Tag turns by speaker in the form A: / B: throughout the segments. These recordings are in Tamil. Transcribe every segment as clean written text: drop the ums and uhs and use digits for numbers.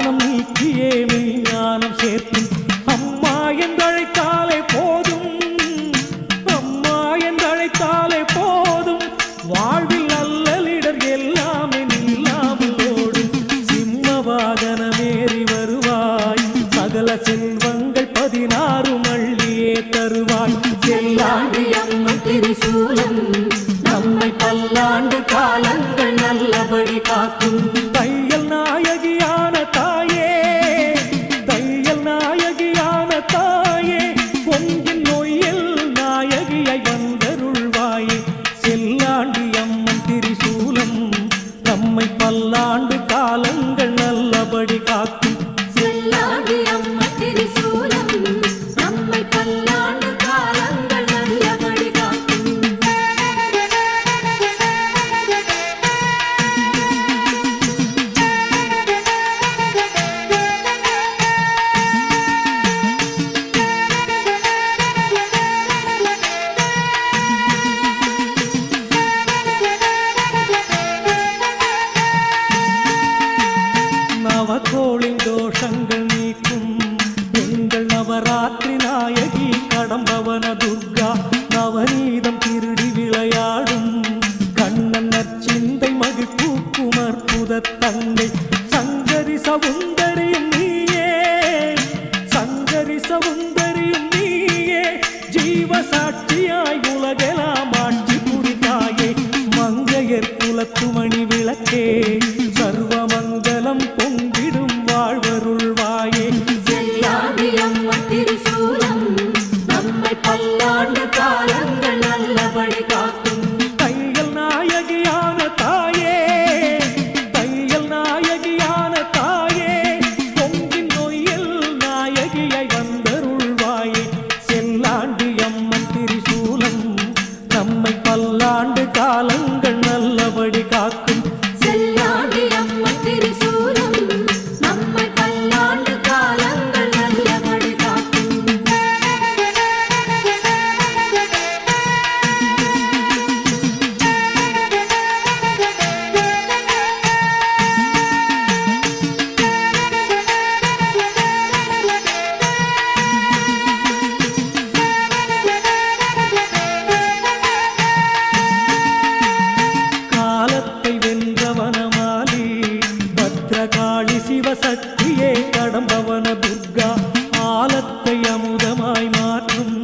A: அஞ்ஞானம் நீக்கியே மெய்ஞானம் சேர்க்கும் அம்மா என்றழைத்தாலே போதும், அம்மா என்றழைத்தாலே போதும், வாழ்வில் அல்லலிடர் எல்லாமே நில்லாமல் ஓடும். சிம்மவாகனமேறி வருவாய், சகல செல்வங்கள் 16 அள்ளியே தருவாய்.
B: செல்லாண்டி அம்மன் திரிசூலம் நம்மை பல்லாண்டு காலங்கள் நல்லபடி காக்கும்.
A: தையல் நாயகியான தாயே, தையல் நாயகியான தாயே, பொங்கின் நோயில் நாயகியை வந்தருள்வாயே. செல்லாண்டி அம்மன் திரிசூலம் நம்மை பல்லாண்டு காலங்கள் நல்லபடி காக்கும்.
B: செல்லாண்டி அம்மன் திரிசூலம் நம்மை பல்லாண்டு காலங்கள் நல்லபடி காக்கும்.
A: நவகோளின் தோஷங்கள் நீக்கும் எங்கள் நவராத்திரி நாயகி கடம்பவன துர்கா. நவநீதம் திருடி விளையாடும் கண்ணன் நற்சிந்தை மகிழ்பூக்கும் அற்புத தங்கை. சங்கரி சவுந்தரியும் நீயே, சங்கரி சவுந்தரியும் நீயே, ஜீவசாட்சியாய் உலகெல்லாம் ஆட்சி புரிந்தாயே. மங்கையர் குலத்துமணி விளக்கே, சர்வமங்கலம் பொங்கிடும் வாழ்வருள்வாயே.
B: செல்லாண்டி அம்மன் திரிசூலம் நம்மை பல்லாண்டு காலங்கள் நல்லபடி காக்கும்.
A: தையல் நாயகியான தாயே, தையல் நாயகியான தாயே, பொங்கின் நோயில் நாயகியை வந்தருள்வாயே. செல்லாண்டி அம்மன் திரிசூலம் நம்மை பல்லாண்டு காலங்கள் நல்லபடி காக்கும்.
B: செல்லாண்டி அம்மன் திரிசூலம் நம்மை பல்லாண்டு காலங்கள் நல்லபடி காக்கும்.
A: காலத்தை வென்றவனமாலி பத்ரகாளி சிவசக்தியே கடம்பவன துர்கா. ஆலத்தை அமுதமாய் மாற்றும்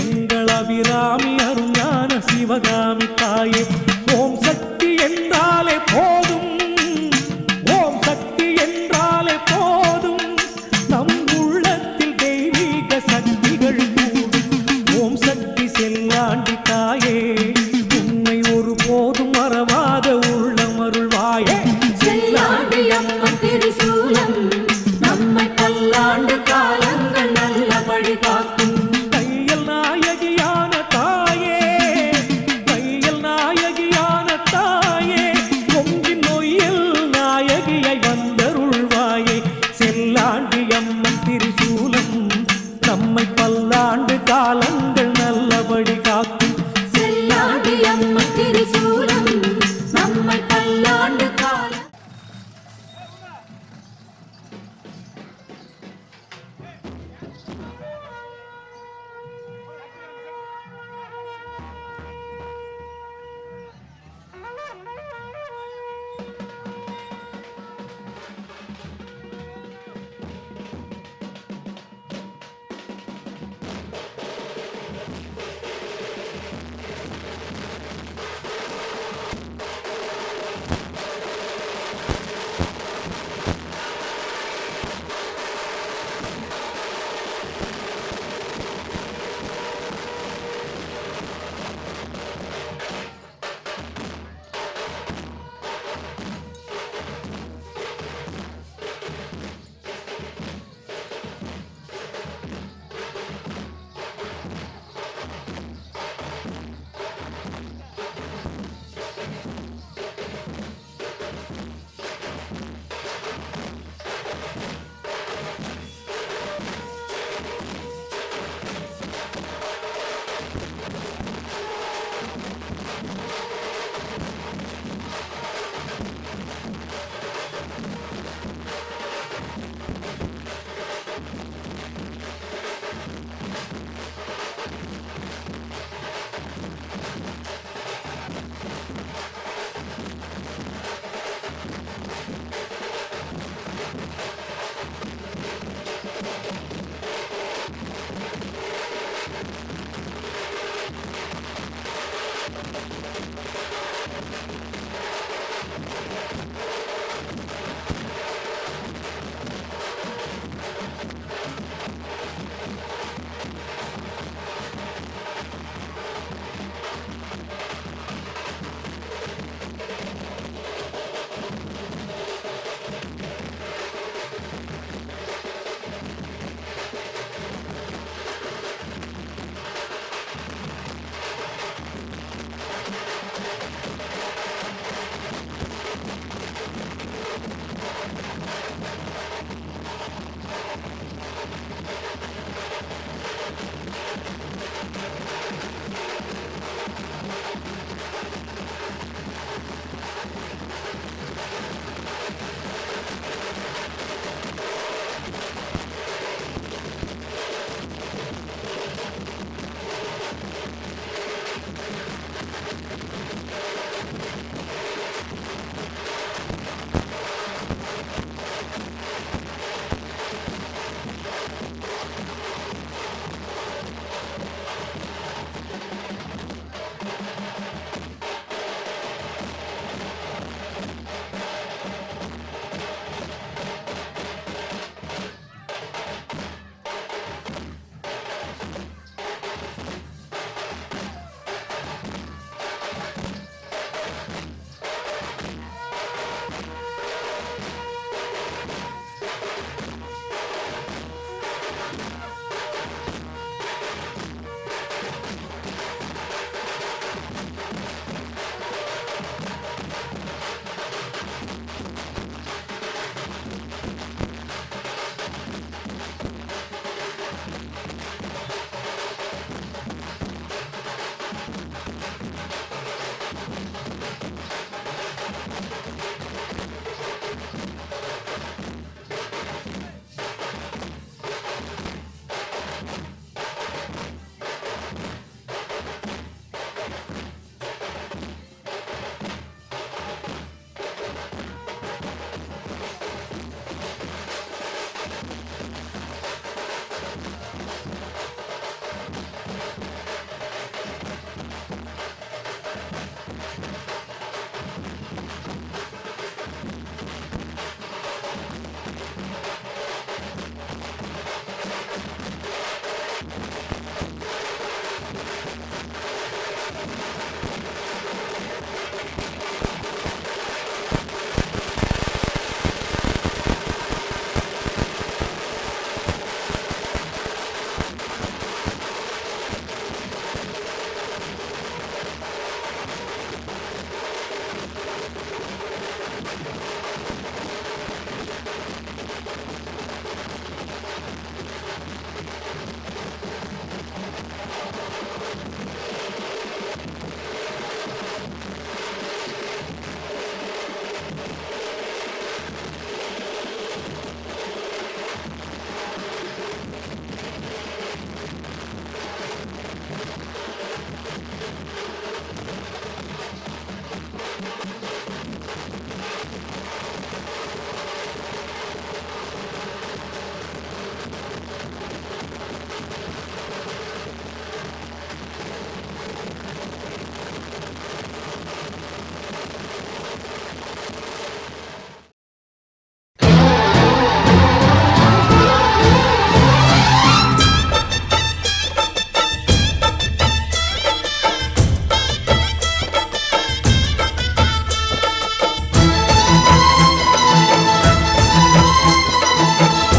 A: எங்கள் அபிராமி அருஞான சிவகாமி தாயே. ஓம் சக்தி என்றாலே போதும், ஓம் சக்தி என்றாலே போதும், நம் உள்ளத்தில் தெய்வீக சக்திகள் கூடும். ஓம் சக்தி செல்லாண்டி தாயே, உன்னை ஒருபோதும் மறவாத உள்ளம் அருள்வாயே.
B: செல்லாண்டி அம்மன் திரிசூலம் நம்மை பல்லாண்டு காலங்கள் நல்லபடி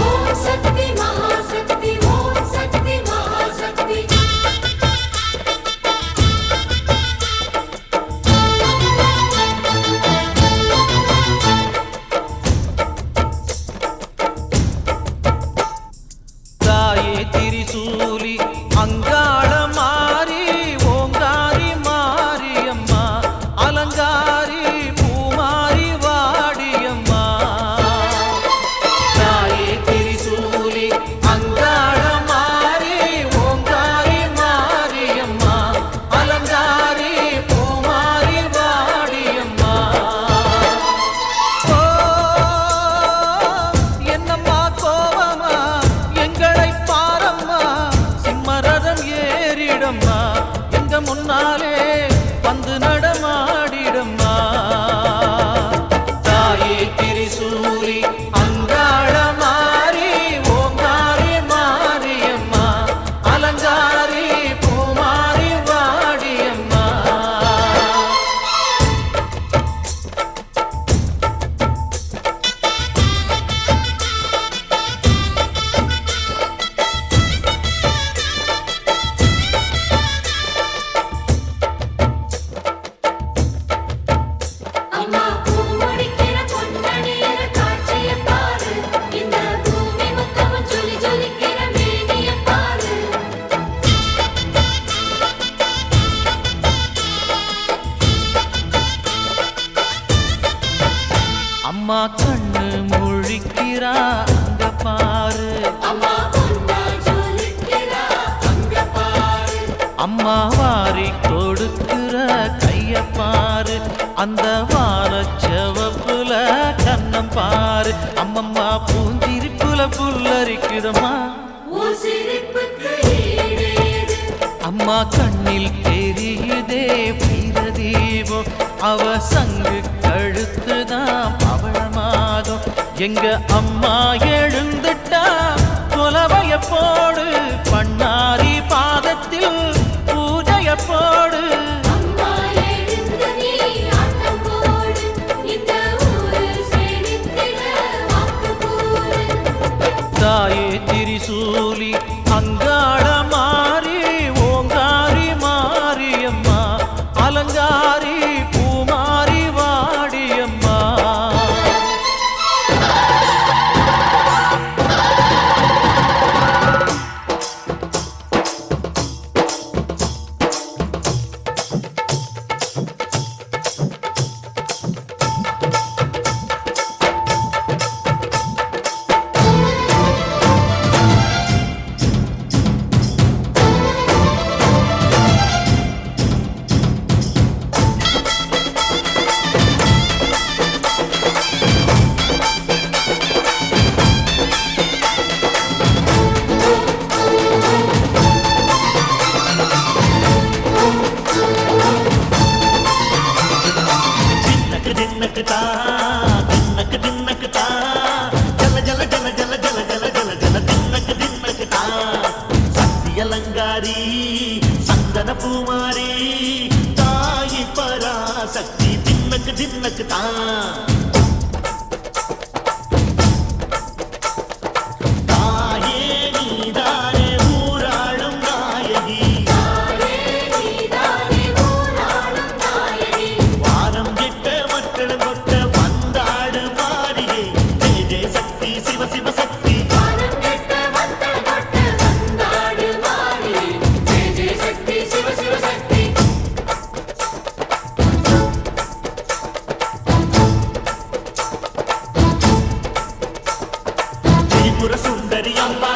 B: ஓம் சக்தி மகாசக்தி ஓம் சக்தி மகாசக்தி
C: தாயே திரிசூலி அங்காள மாறி ஓங்காரி மாரியம்மா அலங்காரி பூமாரி வாடியம்மா தாயே திரிசூலி அங்காள மாறி ஓங்காரி மாரியம்மா அலங்காரி பூமாரி வாடியம்மா ஓ என்னம்மா கோவமா எங்களை பாரம்மா சிம்மரதம் ஏறிடம்மா எங்க முன்னாலே வந்து நடமாடிடம்மா தாயே திரிசூலி அங்காள மாறி ஓங்காரி மாரியம்மா அலங்காரி பூமாரி வாடியம்மா
B: அம்மா பூமுடிக்கிற பொன்னணியிற காட்சிய பாரு இந்த பூமி மொத்தமும் ஜொலி ஜொலிக்கிற மேனிய பாரு
C: அம்மா கண்ணு முழிக்கிறா அங்க பாரு
B: அம்மா பொன்னா ஜொலிக்கிறா அங்க பாரு
C: அம்மா வாரி கொடுக்கிற கைய பாரு அந்த வானச்சவப்புல கண்ணம் பாரு அம்மம்மா பூந்திரிப்புல புல்லரிக்குதம்மா
B: உன் சிரிப்புக்கு ஈடேது
C: அம்மா கண்ணில் தெரியுதே வீரதீபம் அவ சங்கு கழுத்துதான் பவளமாகும் எங்க அம்மா எழுந்துட்டா கொலவைய போடு பண்ணாரி பாதத்தில் பூஜைய போடு
B: அம்மா எழுந்து நீ ஆட்டம் போடு இந்த ஊரு செழித்திட வாக்கு கூறு
C: தாயே திரிசூலி அங்காள மாறி ஓங்காரி மாரியம்மா அலங்காரி பூமாரி வாடியம்மா
D: சிவ சிவ சக்தி
B: வானம் கெட்ட வந்தல் தொட்டு வந்தாடு மாறி ஜெய ஜெய சக்தி சிவ சிவ சக்தி
D: திரிபுர சுந்தரி அம்மா